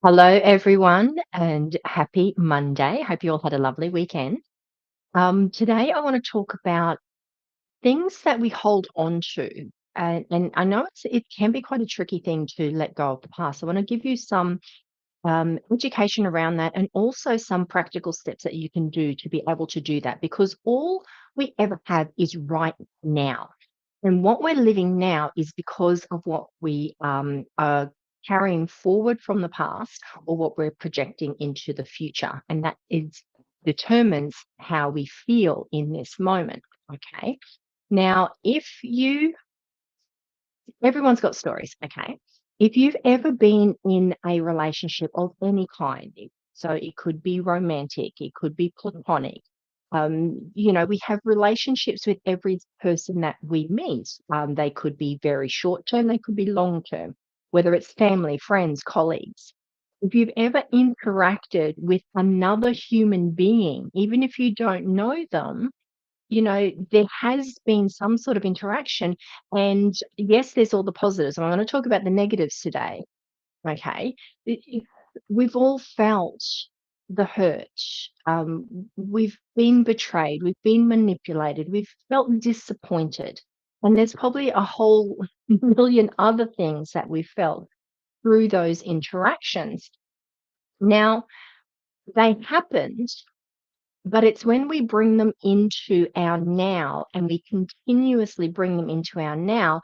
Hello, everyone, and happy Monday. Hope you all had a lovely weekend. Today, I want to talk about things that we hold on to. And I know it can be quite a tricky thing to let go of the past. I want to give you some education around that and also some practical steps that you can do to be able to do that because all we ever have is right now. And what we're living now is because of what we are carrying forward from the past or what we're projecting into the future. And that is determines how we feel in this moment. Okay. Now, if you everyone's got stories, okay? If you've ever been in a relationship of any kind, so it could be romantic, it could be platonic. We have relationships with every person that we meet. They could be very short term, they could be long term, whether it's family, friends, colleagues. If you've ever interacted with another human being, even if you don't know them, there has been some sort of interaction. And yes, there's all the positives. And I'm going to talk about the negatives today. Okay. We've all felt the hurt. We've been betrayed. We've been manipulated. We've felt disappointed. And there's probably a whole million other things that we felt through those interactions. Now, they happened, but it's when we bring them into our now and we continuously bring them into our now,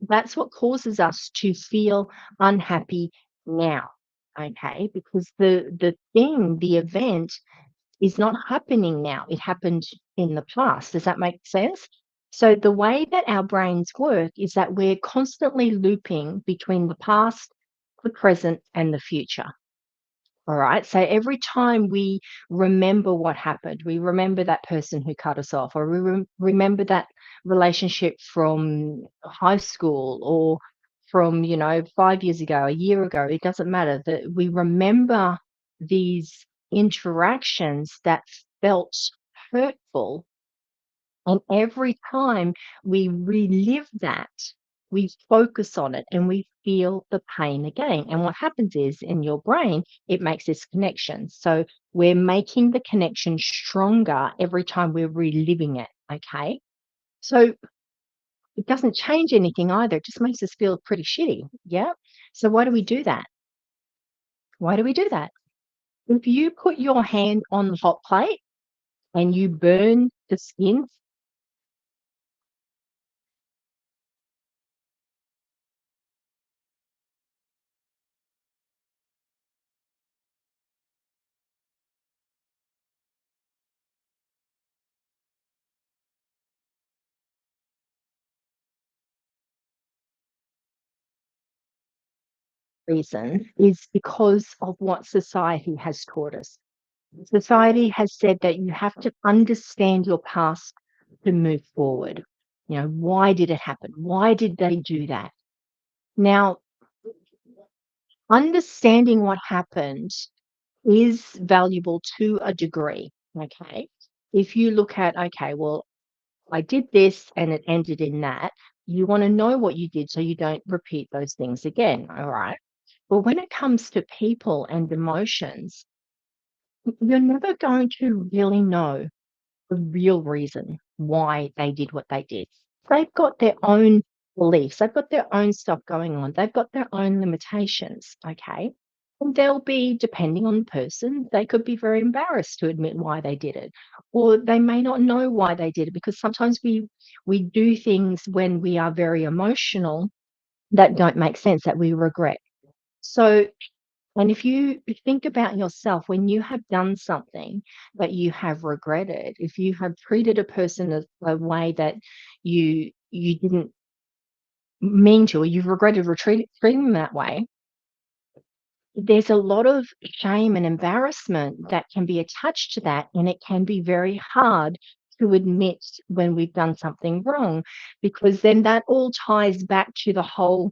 that's what causes us to feel unhappy now. Okay, because the event is not happening now. It happened in the past. Does that make sense? So the way that our brains work is that we're constantly looping between the past, the present, and the future. All right. So every time we remember what happened, we remember that person who cut us off, or we remember that relationship from high school or from, 5 years ago, a year ago, it doesn't matter that we remember these interactions that felt hurtful, and every time we relive that, we focus on it and we feel the pain again. And what happens is in your brain, it makes this connection. So we're making the connection stronger every time we're reliving it. Okay. So it doesn't change anything either. It just makes us feel pretty shitty. Yeah. So why do we do that? Why do we do that? If you put your hand on the hot plate and you burn the skin. Reason is because of what society has taught us. Society has said that you have to understand your past to move forward. Why did it happen? Why did they do that? Now, understanding what happened is valuable to a degree. Okay. If you look at, okay, well, I did this and it ended in that, you want to know what you did so you don't repeat those things again. All right. But when it comes to people and emotions, you're never going to really know the real reason why they did what they did. They've got their own beliefs, they've got their own stuff going on, they've got their own limitations, okay? And they'll be, depending on the person, they could be very embarrassed to admit why they did it, or they may not know why they did it because sometimes we do things when we are very emotional that don't make sense, that we regret. So and if you think about yourself, when you have done something that you have regretted, if you have treated a person a way that you didn't mean to, or you've regretted treating them that way, there's a lot of shame and embarrassment that can be attached to that, and it can be very hard to admit when we've done something wrong, because then that all ties back to the whole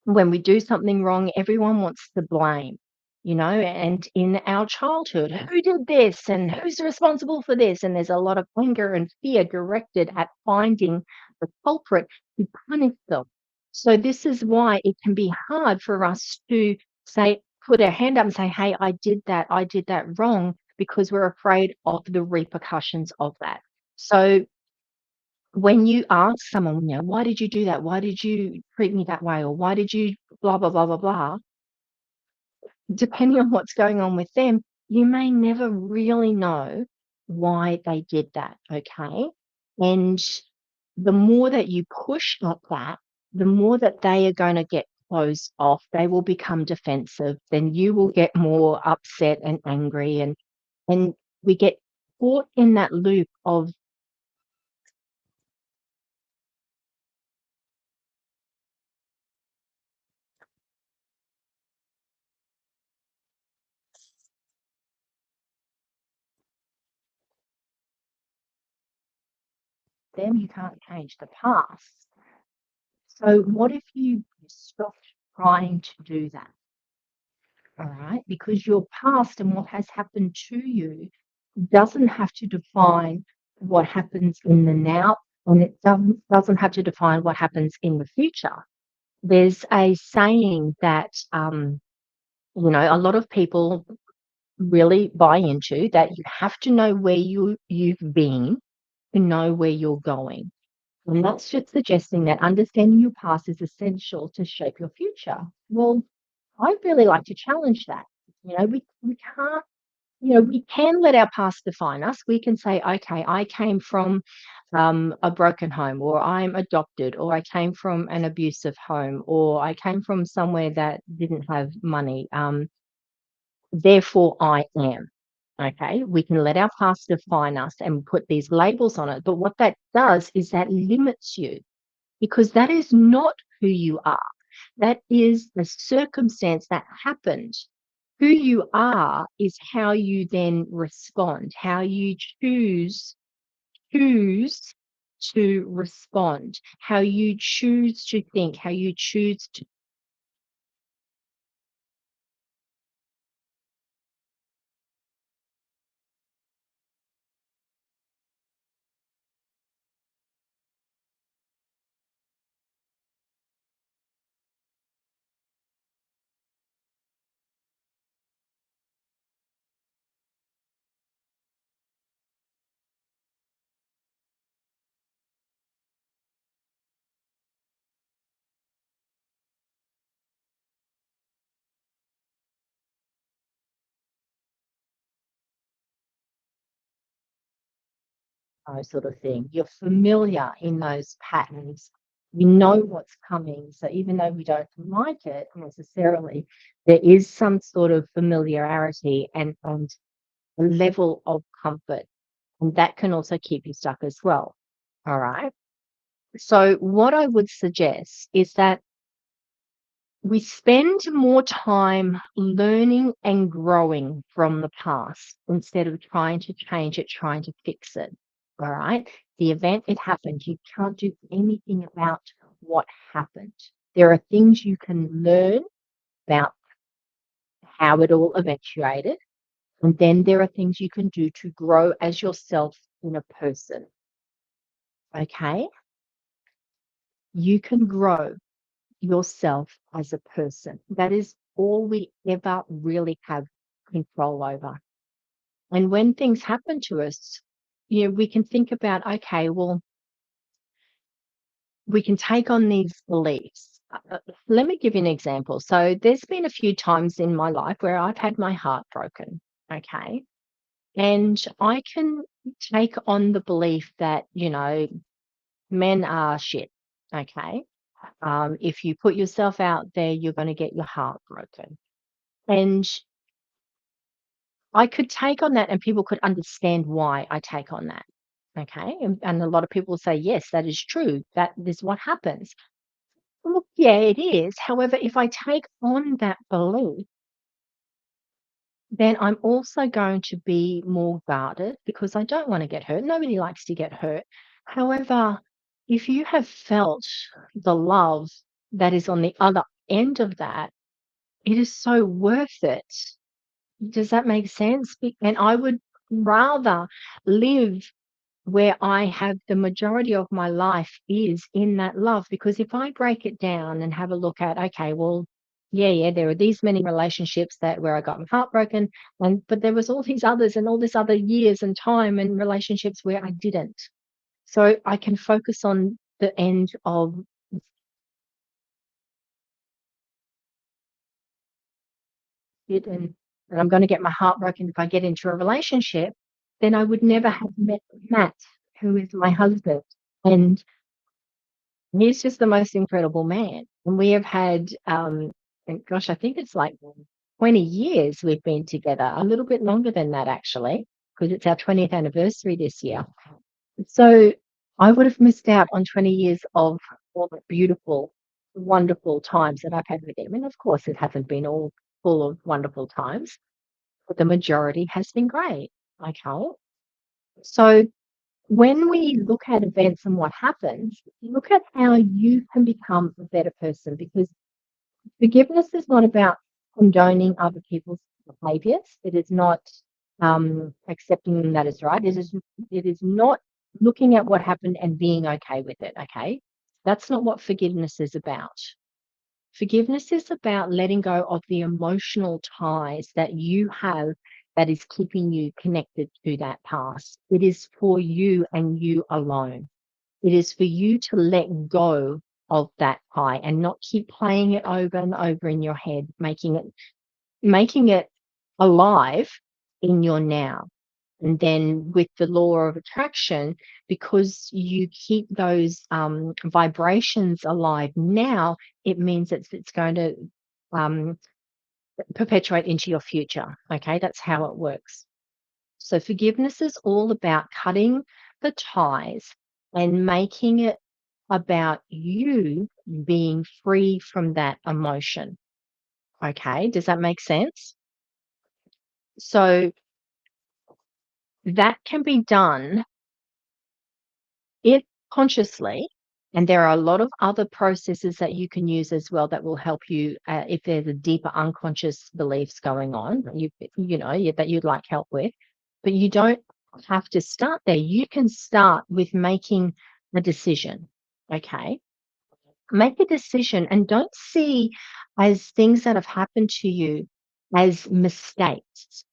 when we do something wrong, everyone wants to blame, and in our childhood, who did this and who's responsible for this? And there's a lot of anger and fear directed at finding the culprit to punish them. So this is why it can be hard for us to say, put our hand up and say, "Hey, I did that wrong," because we're afraid of the repercussions of that. So when you ask someone, "Why did you do that? Why did you treat me that way?" Or "Why did you blah, blah, blah, blah, blah?" Depending on what's going on with them, you may never really know why they did that, okay? And the more that you push at that, the more that they are gonna get closed off. They will become defensive, then you will get more upset and angry, and we get caught in that loop of them. You can't change the past. So what if you stopped trying to do that? All right, because your past and what has happened to you doesn't have to define what happens in the now, and it doesn't have to define what happens in the future. There's a saying that a lot of people really buy into, that you have to know where you've been to know where you're going. And that's just suggesting that understanding your past is essential to shape your future. Well, I'd really like to challenge that. We can't, we can let our past define us. We can say, okay, I came from a broken home, or I'm adopted, or I came from an abusive home, or I came from somewhere that didn't have money. Therefore, I am. Okay, we can let our past define us and put these labels on it. But what that does is that limits you, because that is not who you are. That is the circumstance that happened. Who you are is how you then respond, how you choose to respond, how you choose to think, how you choose to. Sort of thing. You're familiar in those patterns. You know what's coming. So even though we don't like it necessarily, there is some sort of familiarity and a level of comfort. And that can also keep you stuck as well. All right. So what I would suggest is that we spend more time learning and growing from the past instead of trying to change it, trying to fix it. All right. The event, it happened. You can't do anything about what happened. There are things you can learn about how it all eventuated. And then there are things you can do to grow as yourself in a person. Okay. You can grow yourself as a person. That is all we ever really have control over. And when things happen to us, we can think about, okay, well, we can take on these beliefs. Let me give you an example. So there's been a few times in my life where I've had my heart broken. Okay. And I can take on the belief that, men are shit. Okay. If you put yourself out there, you're going to get your heart broken. And I could take on that, and people could understand why I take on that. Okay. And a lot of people say, yes, that is true. That is what happens. Well, yeah, it is. However, if I take on that belief, then I'm also going to be more guarded because I don't want to get hurt. Nobody likes to get hurt. However, if you have felt the love that is on the other end of that, it is so worth it. Does that make sense? And I would rather live where I have the majority of my life is in that love, because if I break it down and have a look at, okay, well, Yeah, yeah, there were these many relationships that where I got my heart broken, and but there was all these others and all this other years and time and relationships where I didn't. So I can focus on the end of it, and I'm gonna get my heart broken if I get into a relationship, then I would never have met Matt, who is my husband. And he's just the most incredible man. And we have had, and gosh, I think it's like 20 years we've been together, a little bit longer than that actually, because it's our 20th anniversary this year. So I would have missed out on 20 years of all the beautiful, wonderful times that I've had with him. And of course, it hasn't been all full of wonderful times, but the majority has been great. Okay. So when we look at events and what happens, look at how you can become a better person, because forgiveness is not about condoning other people's behaviors. It is not accepting that is right. It is not looking at what happened and being okay with it. Okay. That's not what forgiveness is about. Forgiveness is about letting go of the emotional ties that you have that is keeping you connected to that past. It is for you and you alone. It is for you to let go of that tie and not keep playing it over and over in your head, making it alive in your now. And then with the law of attraction, because you keep those vibrations alive now, it means it's going to um, perpetuate into your future. Okay, that's how it works. So forgiveness is all about cutting the ties and making it about you being free from that emotion. Okay, does that make sense? So that can be done it consciously, and there are a lot of other processes that you can use as well that will help you if there's a deeper unconscious beliefs going on that that you'd like help with. But you don't have to start there. You can start with making a decision. Okay, make a decision and don't see as things that have happened to you as mistakes.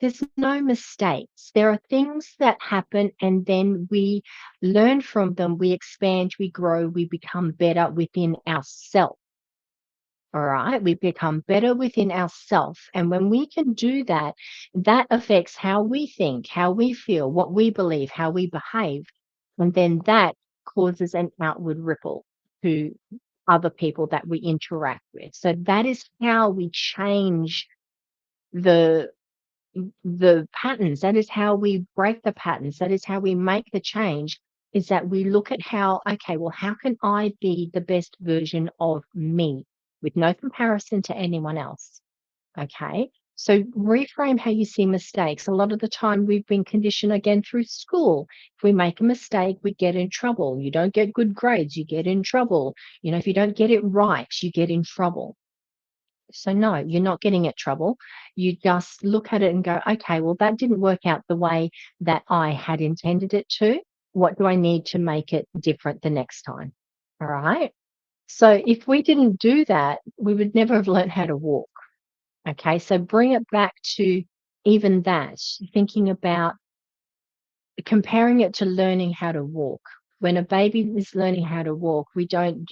There's no mistakes. There are things that happen and then we learn from them, we expand, we grow, we become better within ourselves. All right. We become better within ourselves. And when we can do that, that affects how we think, how we feel, what we believe, how we behave. And then that causes an outward ripple to other people that we interact with. So that is how we change the the patterns. That is how we break the patterns. That is how we make the change, is that we look at how, okay, well, how can I be the best version of me with no comparison to anyone else? Okay. So reframe how you see mistakes. A lot of the time we've been conditioned again through school. If we make a mistake, we get in trouble. You don't get good grades, you get in trouble. If you don't get it right, you get in trouble. So no, you're not getting at trouble. You just look at it and go, okay, well, that didn't work out the way that I had intended it to. What do I need to make it different the next time? All right. So if we didn't do that, we would never have learned how to walk. Okay. So bring it back to even that, thinking about comparing it to learning how to walk. When a baby is learning how to walk, we don't,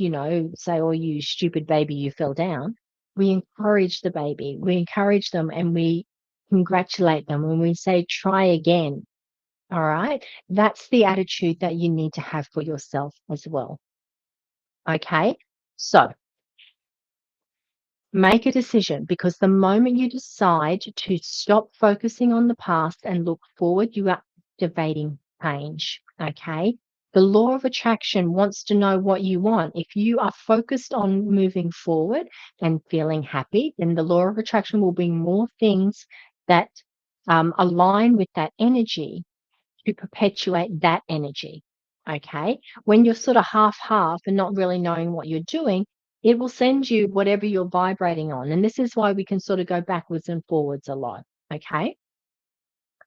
say, oh, you stupid baby, you fell down. We encourage the baby, we encourage them and we congratulate them when we say, try again. All right. That's the attitude that you need to have for yourself as well. Okay. So make a decision, because the moment you decide to stop focusing on the past and look forward, you are activating change. Okay. The law of attraction wants to know what you want. If you are focused on moving forward and feeling happy, then the law of attraction will bring more things that align with that energy to perpetuate that energy. Okay. When you're sort of half and not really knowing what you're doing, it will send you whatever you're vibrating on. And this is why we can sort of go backwards and forwards a lot. Okay.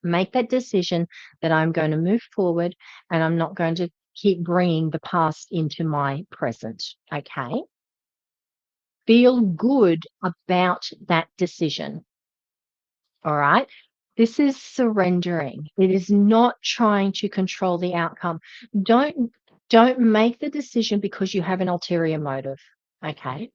Make that decision that I'm going to move forward and I'm not going to keep bringing the past into my present. Okay. feel good about that decision. All right. This is surrendering. It is not trying to control the outcome. Don't don't make the decision because you have an ulterior motive. Okay.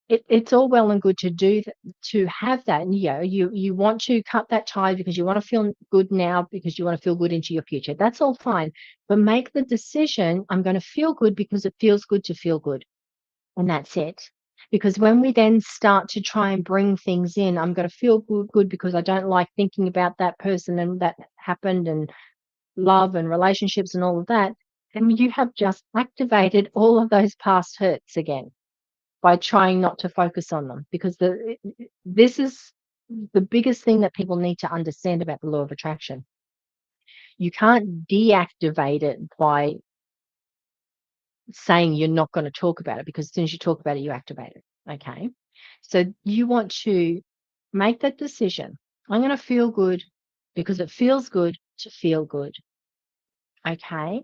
It's all well and good to to have that. And you want to cut that tie because you want to feel good now because you want to feel good into your future. That's all fine. But make the decision, I'm going to feel good because it feels good to feel good. And that's it. Because when we then start to try and bring things in, I'm going to feel good because I don't like thinking about that person and that happened and love and relationships and all of that. And you have just activated all of those past hurts again by trying not to focus on them. Because this is the biggest thing that people need to understand about the law of attraction. You can't deactivate it by saying you're not going to talk about it because as soon as you talk about it, you activate it. Okay. So you want to make that decision. I'm going to feel good because it feels good to feel good. Okay.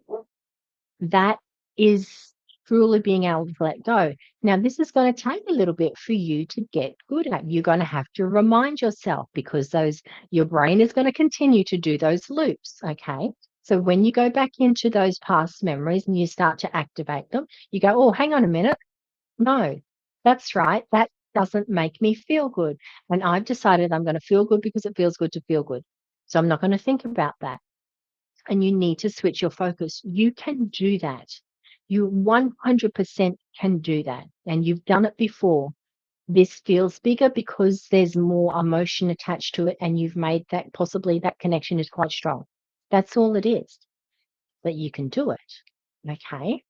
That is truly being able to let go. Now, this is going to take a little bit for you to get good at. You're going to have to remind yourself because your brain is going to continue to do those loops. Okay. So when you go back into those past memories and you start to activate them, you go, oh, hang on a minute. No, that's right. That doesn't make me feel good. And I've decided I'm going to feel good because it feels good to feel good. So I'm not going to think about that. And you need to switch your focus. You can do that. You 100% can do that. And you've done it before. This feels bigger because there's more emotion attached to it. And you've made that possibly that connection is quite strong. That's all it is. But you can do it. Okay.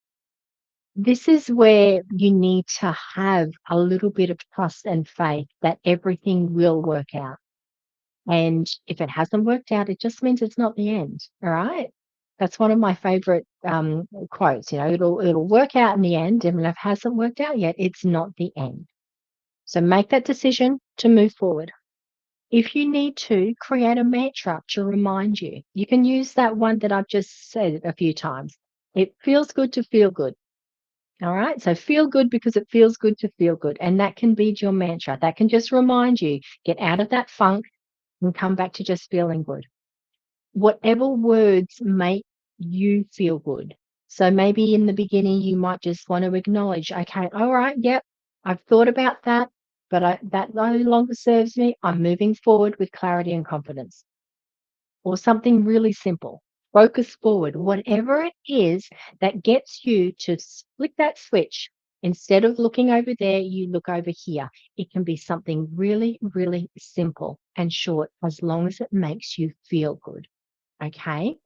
This is where you need to have a little bit of trust and faith that everything will work out. And if it hasn't worked out, it just means it's not the end. All right. That's one of my favorite quotes. It'll work out in the end. And if it hasn't worked out yet, it's not the end. So make that decision to move forward. If you need to, create a mantra to remind you. You can use that one that I've just said a few times. It feels good to feel good. All right. So feel good because it feels good to feel good. And that can be your mantra. That can just remind you, get out of that funk and come back to just feeling good. Whatever words make you feel good. So maybe in the beginning, you might just want to acknowledge, okay, all right, yep, I've thought about that, but that no longer serves me. I'm moving forward with clarity and confidence or something really simple. Focus forward, whatever it is that gets you to flick that switch. Instead of looking over there, you look over here. It can be something really, really simple and short as long as it makes you feel good. Okay.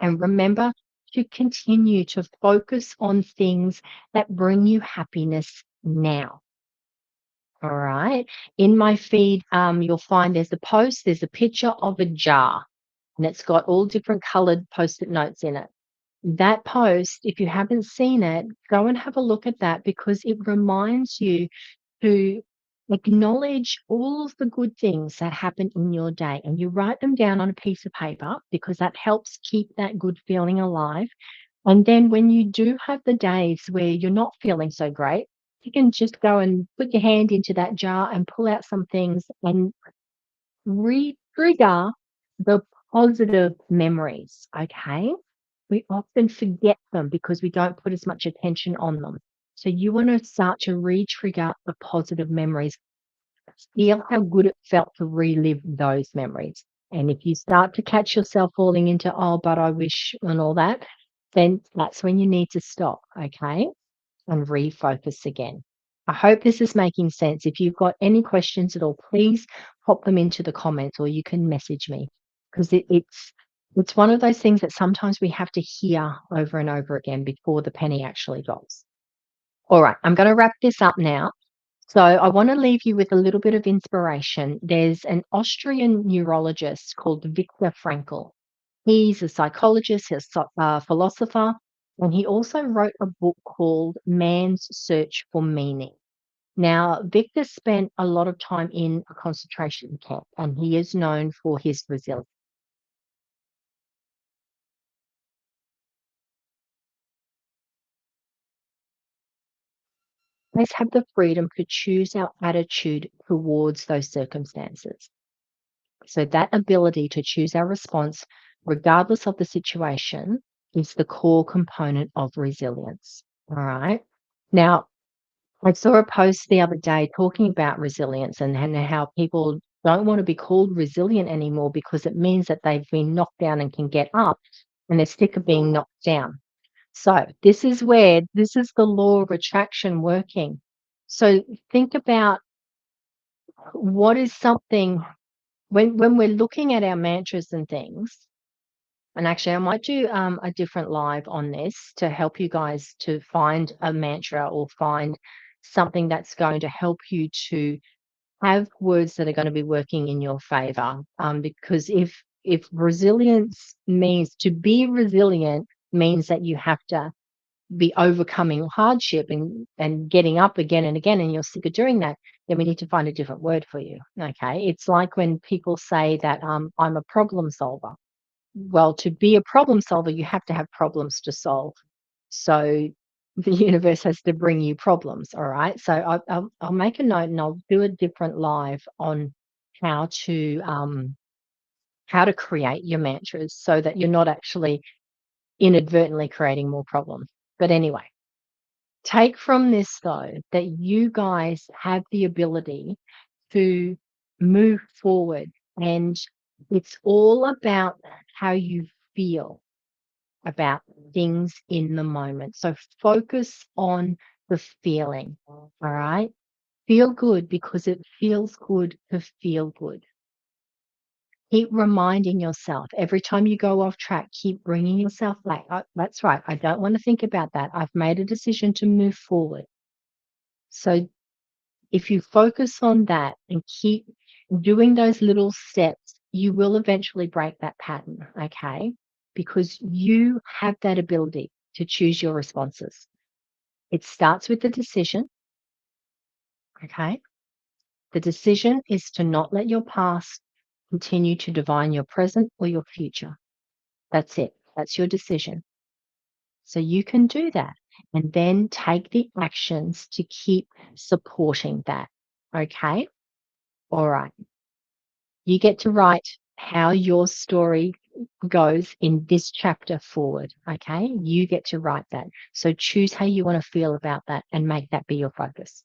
And remember to continue to focus on things that bring you happiness now. All right. In my feed, you'll find there's a picture of a jar and it's got all different colored post-it notes in it. That post, if you haven't seen it, go and have a look at that because it reminds you to acknowledge all of the good things that happen in your day and you write them down on a piece of paper because that helps keep that good feeling alive. And then when you do have the days where you're not feeling so great, you can just go and put your hand into that jar and pull out some things and re-trigger the positive memories, okay? We often forget them because we don't put as much attention on them. So you want to start to re-trigger the positive memories. Feel how good it felt to relive those memories. And if you start to catch yourself falling into, oh, but I wish and all that, then that's when you need to stop, okay? And refocus again. I hope this is making sense. If you've got any questions at all, please pop them into the comments or you can message me because it's one of those things that sometimes we have to hear over and over again before the penny actually drops. All right, I'm going to wrap this up now. So I want to leave you with a little bit of inspiration. There's an Austrian neurologist called Viktor Frankl. He's a psychologist, he's a philosopher, and he also wrote a book called Man's Search for Meaning. Now, Victor spent a lot of time in a concentration camp, and he is known for his resilience. always have the freedom to choose our attitude towards those circumstances. So that ability to choose our response, regardless of the situation, is the core component of resilience. All right. Now, I saw a post the other day talking about resilience and how people don't want to be called resilient anymore because it means that they've been knocked down and can get up and they're sick of being knocked down. So this is the law of attraction working. So think about what is something when we're looking at our mantras and things, and actually I might do a different live on this to help you guys to find a mantra or find something that's going to help you to have words that are going to be working in your favor. Because if resilience means to be resilient means that you have to be overcoming hardship and getting up again and again, and you're sick of doing that, then we need to find a different word for you. Okay. It's like when people say that I'm a problem solver. Well, to be a problem solver, you have to have problems to solve. So the universe has to bring you problems. All right. So I'll make a note and I'll do a different live on how to um, how to create your mantras so that you're not actually inadvertently creating more problems. But anyway, take from this though that you guys have the ability to move forward, and it's all about how you feel about things in the moment. So focus on the feeling. All right. Feel good because it feels good to feel good. Keep reminding yourself every time you go off track, keep bringing yourself back. Oh, that's right. I don't want to think about that. I've made a decision to move forward. So if you focus on that and keep doing those little steps, you will eventually break that pattern, okay? Because you have that ability to choose your responses. It starts with the decision, okay? The decision is to not let your past continue to define your present or your future. That's it. That's your decision. So you can do that and then take the actions to keep supporting that, okay? All right. You get to write how your story goes in this chapter forward. Okay. You get to write that. So choose how you want to feel about that and make that be your focus.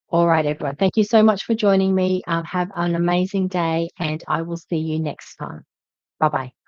All right, everyone. Thank you so much for joining me. Have an amazing day, and I will see you next time. Bye bye.